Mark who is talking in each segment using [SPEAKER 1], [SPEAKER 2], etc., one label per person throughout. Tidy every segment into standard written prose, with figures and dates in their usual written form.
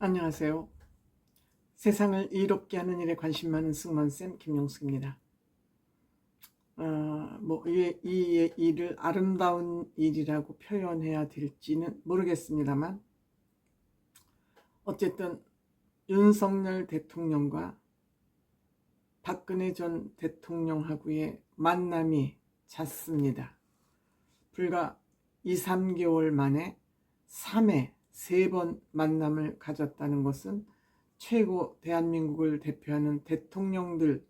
[SPEAKER 1] 안녕하세요. 세상을 이롭게 하는 일에 관심 많은 승무원쌤 김용숙입니다. 이 일을 아름다운 일이라고 표현해야 될지는 모르겠습니다만, 어쨌든 윤석열 대통령과 박근혜 전 대통령하고의 만남이 잦습니다. 불과 2, 3개월 만에 3회, 3번 만남을 가졌다는 것은 최고 대한민국을 대표하는 대통령들의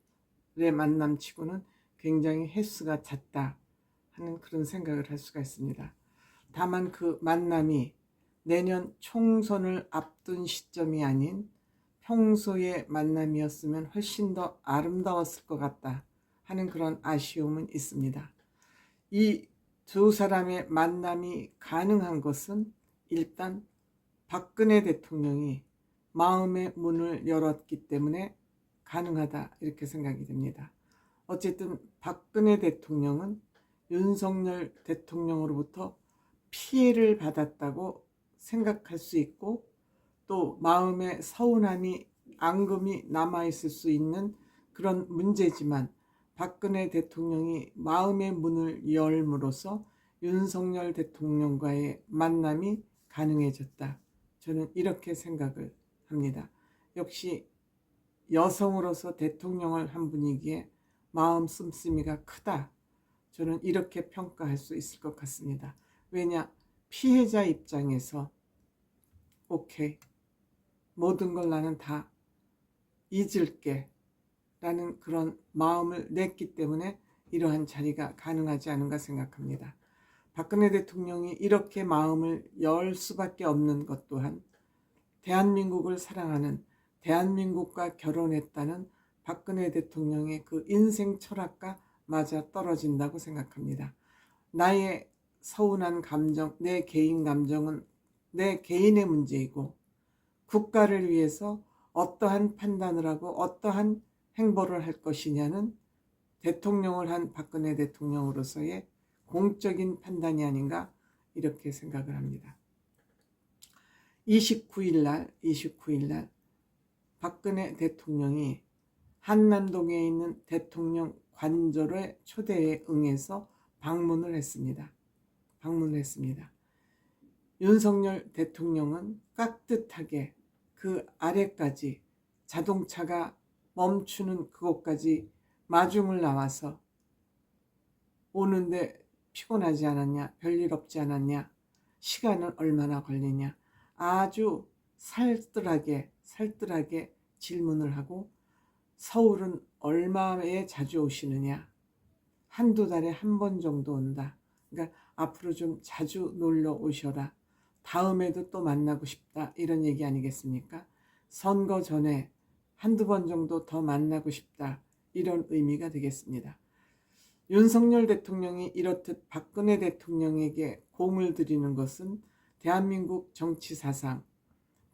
[SPEAKER 1] 만남치고는 굉장히 횟수가 잦다 하는 그런 생각을 할 수가 있습니다. 다만 그 만남이 내년 총선을 앞둔 시점이 아닌 평소의 만남이었으면 훨씬 더 아름다웠을 것 같다 하는 그런 아쉬움은 있습니다. 이 두 사람의 만남이 가능한 것은 일단 박근혜 대통령이 마음의 문을 열었기 때문에 가능하다 이렇게 생각이 됩니다. 어쨌든 박근혜 대통령은 윤석열 대통령으로부터 피해를 받았다고 생각할 수 있고, 또 마음의 서운함이 앙금이 남아있을 수 있는 그런 문제지만, 박근혜 대통령이 마음의 문을 열므로써 윤석열 대통령과의 만남이 가능해졌다. 저는 이렇게 생각을 합니다. 역시 여성으로서 대통령을 한 분이기에 마음 씀씀이가 크다. 저는 이렇게 평가할 수 있을 것 같습니다. 왜냐, 피해자 입장에서 오케이, 모든 걸 나는 다 잊을게 라는 그런 마음을 냈기 때문에 이러한 자리가 가능하지 않은가 생각합니다. 박근혜 대통령이 이렇게 마음을 열 수밖에 없는 것 또한 대한민국을 사랑하는, 대한민국과 결혼했다는 박근혜 대통령의 그 인생 철학과 맞아 떨어진다고 생각합니다. 나의 서운한 감정, 내 개인 감정은 내 개인의 문제이고, 국가를 위해서 어떠한 판단을 하고 어떠한 행보를 할 것이냐는 대통령을 한 박근혜 대통령으로서의 공적인 판단이 아닌가 이렇게 생각을 합니다. 29일 날 박근혜 대통령이 한남동에 있는 대통령 관저의 초대에 응해서 방문을 했습니다. 윤석열 대통령은 깍듯하게 그 아래까지, 자동차가 멈추는 그곳까지 마중을 나와서 오는데 피곤하지 않았냐, 별일 없지 않았냐, 시간은 얼마나 걸리냐, 아주 살뜰하게 질문을 하고, 서울은 얼마에 자주 오시느냐, 한두 달에 한 번 정도 온다. 그러니까 앞으로 좀 자주 놀러 오셔라. 다음에도 또 만나고 싶다. 이런 얘기 아니겠습니까? 선거 전에 한두 번 정도 더 만나고 싶다. 이런 의미가 되겠습니다. 윤석열 대통령이 이렇듯 박근혜 대통령에게 공을 들이는 것은 대한민국 정치 사상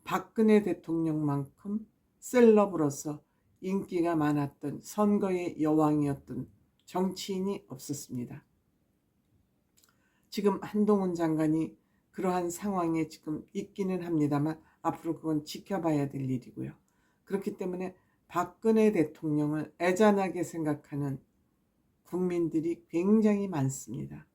[SPEAKER 1] 박근혜 대통령만큼 셀럽으로서 인기가 많았던, 선거의 여왕이었던 정치인이 없었습니다. 지금 한동훈 장관이 그러한 상황에 지금 있기는 합니다만 앞으로 그건 지켜봐야 될 일이고요. 그렇기 때문에 박근혜 대통령을 애잔하게 생각하는 국민들이 굉장히 많습니다.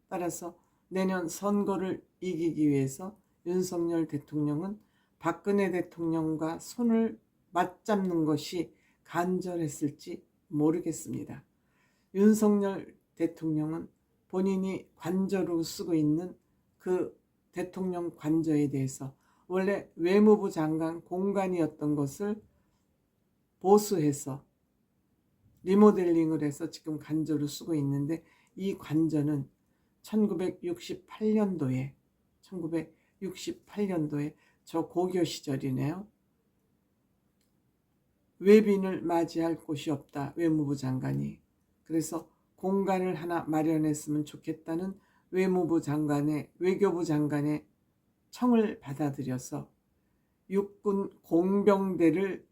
[SPEAKER 1] 따라서 내년 선거를 이기기 위해서 윤석열 대통령은 박근혜 대통령과 손을 맞잡는 것이 간절했을지 모르겠습니다. 윤석열 대통령은 본인이 관저로 쓰고 있는 그 대통령 관저에 대해서 원래 외무부 장관 공간이었던 것을 보수해서 리모델링을 해서 지금 관저로 쓰고 있는데, 이 관저는 1968년도에 저 고교 시절이네요. 외빈을 맞이할 곳이 없다, 외무부 장관이. 그래서 공간을 하나 마련했으면 좋겠다는 외교부 장관의 청을 받아들여서 육군 공병대를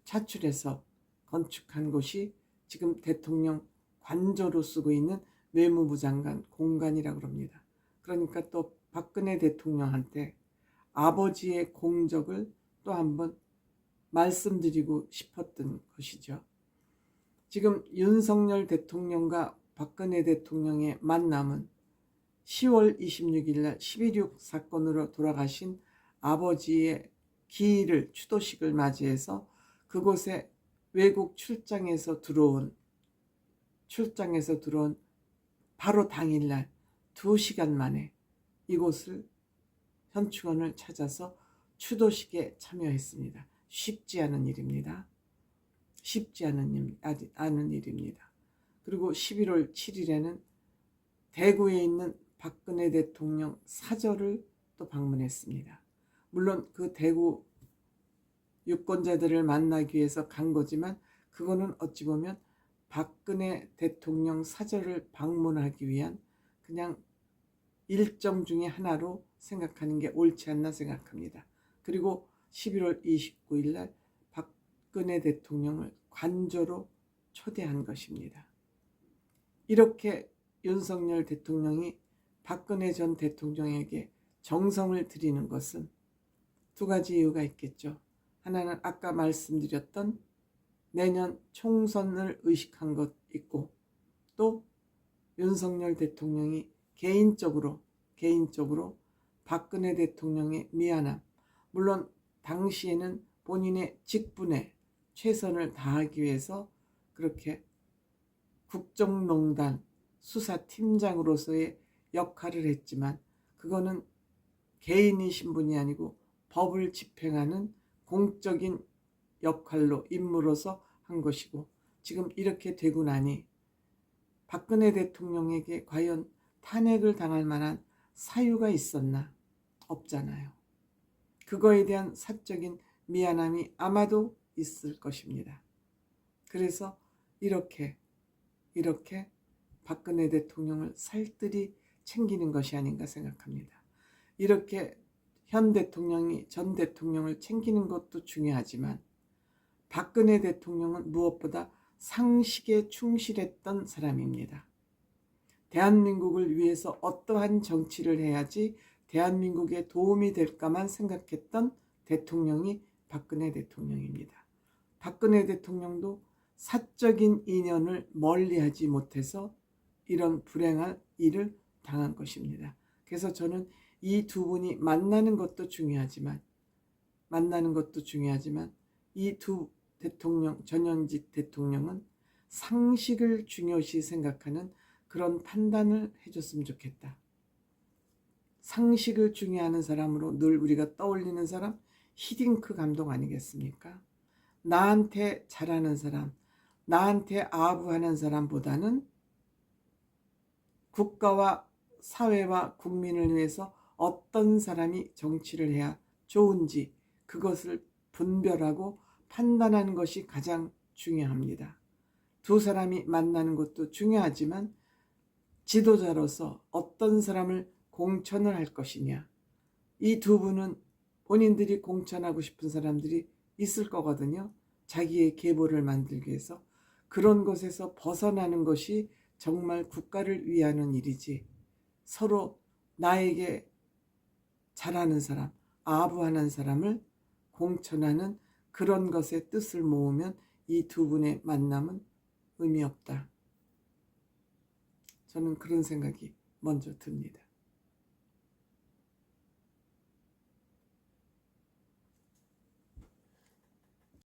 [SPEAKER 1] 차출해서 건축한 곳이 지금 대통령 관저로 쓰고 있는 외무부 장관 공간이라고 합니다. 그러니까 또 박근혜 대통령한테 아버지의 공적을 또 한번 말씀드리고 싶었던 것이죠. 지금 윤석열 대통령과 박근혜 대통령의 만남은 10월 26일 날 11.6 사건으로 돌아가신 아버지의 기일을 추도식을 맞이해서 그곳에 외국 출장에서 들어온 바로 당일날 2시간 만에 이곳을 현충원을 찾아서 추도식에 참여했습니다. 쉽지 않은 일입니다. 쉽지 않은 일입니다. 그리고 11월 7일에는 대구에 있는 박근혜 대통령 사저를 또 방문했습니다. 물론 그 대구 유권자들을 만나기 위해서 간 거지만 그거는 어찌 보면 박근혜 대통령 사저를 방문하기 위한 그냥 일정 중에 하나로 생각하는 게 옳지 않나 생각합니다. 그리고 11월 29일 날 박근혜 대통령을 관저로 초대한 것입니다. 이렇게 윤석열 대통령이 박근혜 전 대통령에게 정성을 들이는 것은 두 가지 이유가 있겠죠. 하나는 아까 말씀드렸던 내년 총선을 의식한 것 있고, 또 윤석열 대통령이 개인적으로 박근혜 대통령의 미안함, 물론 당시에는 본인의 직분에 최선을 다하기 위해서 그렇게 국정농단 수사팀장으로서의 역할을 했지만 그거는 개인의 신분이 아니고 법을 집행하는 공적인 역할로 임무로서 한 것이고, 지금 이렇게 되고 나니 박근혜 대통령에게 과연 탄핵을 당할 만한 사유가 있었나? 없잖아요. 그거에 대한 사적인 미안함이 아마도 있을 것입니다. 그래서 이렇게 박근혜 대통령을 살뜰히 챙기는 것이 아닌가 생각합니다. 이렇게 현 대통령이 전 대통령을 챙기는 것도 중요하지만 박근혜 대통령은 무엇보다 상식에 충실했던 사람입니다. 대한민국을 위해서 어떠한 정치를 해야지 대한민국에 도움이 될까만 생각했던 대통령이 박근혜 대통령입니다. 박근혜 대통령도 사적인 인연을 멀리하지 못해서 이런 불행한 일을 당한 것입니다. 그래서 저는 이 두 분이 만나는 것도 중요하지만 이 두 대통령, 전현직 대통령은 상식을 중요시 생각하는 그런 판단을 해줬으면 좋겠다. 상식을 중요하는 사람으로 늘 우리가 떠올리는 사람, 히딩크 감독 아니겠습니까? 나한테 잘하는 사람, 나한테 아부하는 사람보다는 국가와 사회와 국민을 위해서 어떤 사람이 정치를 해야 좋은지 그것을 분별하고 판단하는 것이 가장 중요합니다. 두 사람이 만나는 것도 중요하지만 지도자로서 어떤 사람을 공천을 할 것이냐, 이 두 분은 본인들이 공천하고 싶은 사람들이 있을 거거든요. 자기의 계보를 만들기 위해서. 그런 것에서 벗어나는 것이 정말 국가를 위하는 일이지, 서로 나에게 잘하는 사람, 아부하는 사람을 공천하는 그런 것에 뜻을 모으면 이 두 분의 만남은 의미 없다. 저는 그런 생각이 먼저 듭니다.